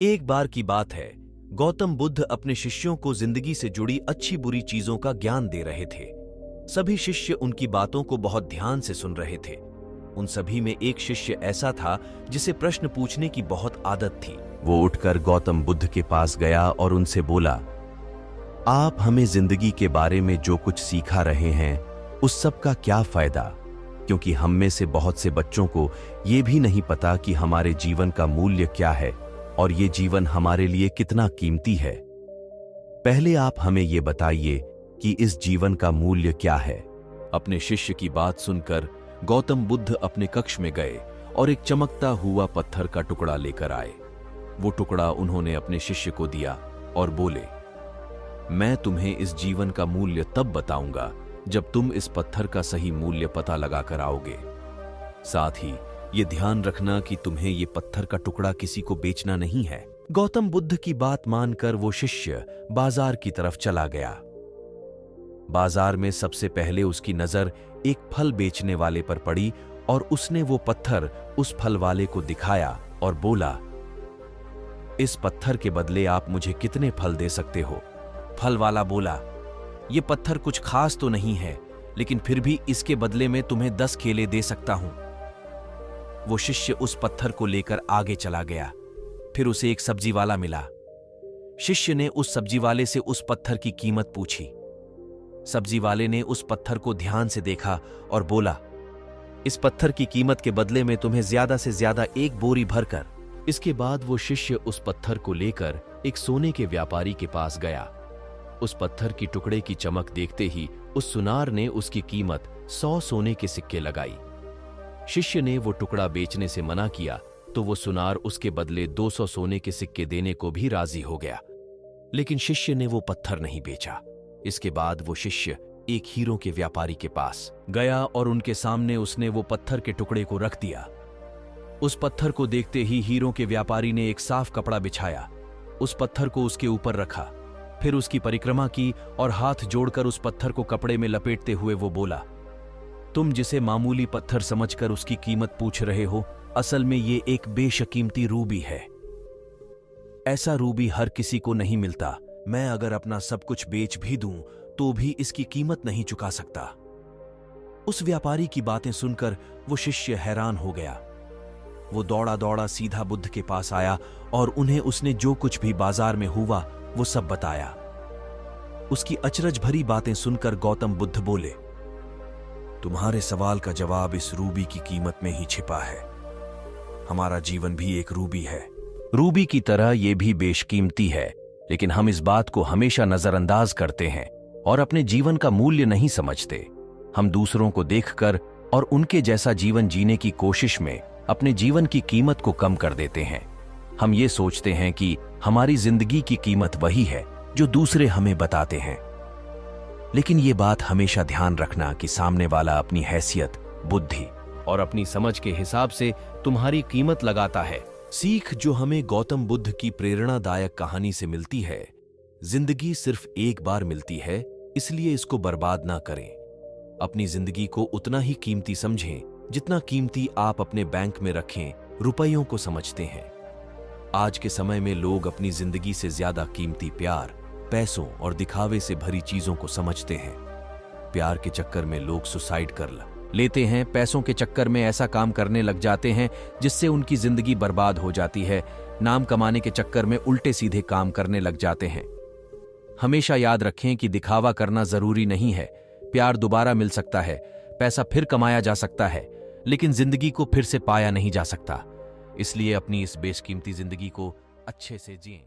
एक बार की बात है, गौतम बुद्ध अपने शिष्यों को जिंदगी से जुड़ी अच्छी बुरी चीजों का ज्ञान दे रहे थे। सभी शिष्य उनकी बातों को बहुत ध्यान से सुन रहे थे। उन सभी में एक शिष्य ऐसा था जिसे प्रश्न पूछने की बहुत आदत थी। वो उठकर गौतम बुद्ध के पास गया और उनसे बोला, आप हमें जिंदगी के बारे में जो कुछ सिखा रहे हैं उस सब का क्या फायदा, क्योंकि हम में से बहुत से बच्चों को ये भी नहीं पता कि हमारे जीवन का मूल्य क्या है और ये जीवन हमारे लिए कितना कीमती है। पहले आप हमें ये बताइए कि इस जीवन का मूल्य क्या है। अपने शिष्य की बात सुनकर गौतम बुद्ध अपने कक्ष में गए और एक चमकता हुआ पत्थर का टुकड़ा लेकर आए। वो टुकड़ा उन्होंने अपने शिष्य को दिया और बोले, मैं तुम्हें इस जीवन का मूल्य तब बताऊंगा जब तुम इस पत्थर का सही मूल्य पता लगाकर आओगे। साथ ही ये ध्यान रखना कि तुम्हें ये पत्थर का टुकड़ा किसी को बेचना नहीं है। गौतम बुद्ध की बात मानकर वो शिष्य बाजार की तरफ चला गया। बाजार में सबसे पहले उसकी नजर एक फल बेचने वाले पर पड़ी और उसने वो पत्थर उस फल वाले को दिखाया और बोला, इस पत्थर के बदले आप मुझे कितने फल दे सकते हो? फल वाला बोला, ये पत्थर कुछ खास तो नहीं है, लेकिन फिर भी इसके बदले में तुम्हें 10 केले दे सकता हूं। वो शिष्य उस पत्थर को लेकर आगे चला गया। फिर उसे एक सब्जी वाला मिला। शिष्य ने उस सब्जी वाले से उस पत्थर की कीमत पूछी। सब्जी वाले ने उस पत्थर को ध्यान से देखा और बोला, इस पत्थर की कीमत के बदले में तुम्हें ज्यादा से ज्यादा 1 बोरी भरकर। इसके बाद वो शिष्य उस पत्थर को लेकर एक सोने के व्यापारी के पास गया। उस पत्थर की टुकड़े की चमक देखते ही उस सुनार ने उसकी कीमत 100 सोने के सिक्के लगाई। शिष्य ने वो टुकड़ा बेचने से मना किया तो वो सुनार उसके बदले 200 सोने के सिक्के देने को भी राजी हो गया, लेकिन शिष्य ने वो पत्थर नहीं बेचा। इसके बाद वो शिष्य एक हीरों के व्यापारी के पास गया और उनके सामने उसने वो पत्थर के टुकड़े को रख दिया। उस पत्थर को देखते ही हीरों के व्यापारी ने एक साफ कपड़ा बिछाया, उस पत्थर को उसके ऊपर रखा, फिर उसकी परिक्रमा की और हाथ जोड़कर उस पत्थर को कपड़े में लपेटते हुए वो बोला, तुम जिसे मामूली पत्थर समझकर उसकी कीमत पूछ रहे हो, असल में ये एक बेशकीमती रूबी है। ऐसा रूबी हर किसी को नहीं मिलता। मैं अगर अपना सब कुछ बेच भी दूं तो भी इसकी कीमत नहीं चुका सकता। उस व्यापारी की बातें सुनकर वो शिष्य हैरान हो गया। वो दौड़ा दौड़ा सीधा बुद्ध के पास आया और उन्हें उसने जो कुछ भी बाजार में हुआ वो सब बताया। उसकी अचरज भरी बातें सुनकर गौतम बुद्ध बोले, तुम्हारे सवाल का जवाब इस रूबी की कीमत में ही छिपा है। हमारा जीवन भी एक रूबी है। रूबी की तरह यह भी बेशकीमती है, लेकिन हम इस बात को हमेशा नजरअंदाज करते हैं और अपने जीवन का मूल्य नहीं समझते। हम दूसरों को देखकर और उनके जैसा जीवन जीने की कोशिश में अपने जीवन की कीमत को कम कर देते हैं। हम ये सोचते हैं कि हमारी जिंदगी की कीमत वही है जो दूसरे हमें बताते हैं, लेकिन ये बात हमेशा ध्यान रखना कि सामने वाला अपनी हैसियत, बुद्धि और अपनी समझ के हिसाब से तुम्हारी कीमत लगाता है। सीख जो हमें गौतम बुद्ध की प्रेरणादायक कहानी से मिलती है, जिंदगी सिर्फ एक बार मिलती है, इसलिए इसको बर्बाद ना करें। अपनी जिंदगी को उतना ही कीमती समझें जितना कीमती आप अपने बैंक में रखें रुपयों को समझते हैं। आज के समय में लोग अपनी जिंदगी से ज्यादा कीमती प्यार, पैसों और दिखावे से भरी चीजों को समझते हैं। प्यार के चक्कर में लोग सुसाइड कर लेते हैं, पैसों के चक्कर में ऐसा काम करने लग जाते हैं जिससे उनकी जिंदगी बर्बाद हो जाती है, नाम कमाने के चक्कर में उल्टे सीधे काम करने लग जाते हैं। हमेशा याद रखें कि दिखावा करना जरूरी नहीं है। प्यार दोबारा मिल सकता है, पैसा फिर कमाया जा सकता है, लेकिन जिंदगी को फिर से पाया नहीं जा सकता। इसलिए अपनी इस बेशकीमती जिंदगी को अच्छे से जिएं।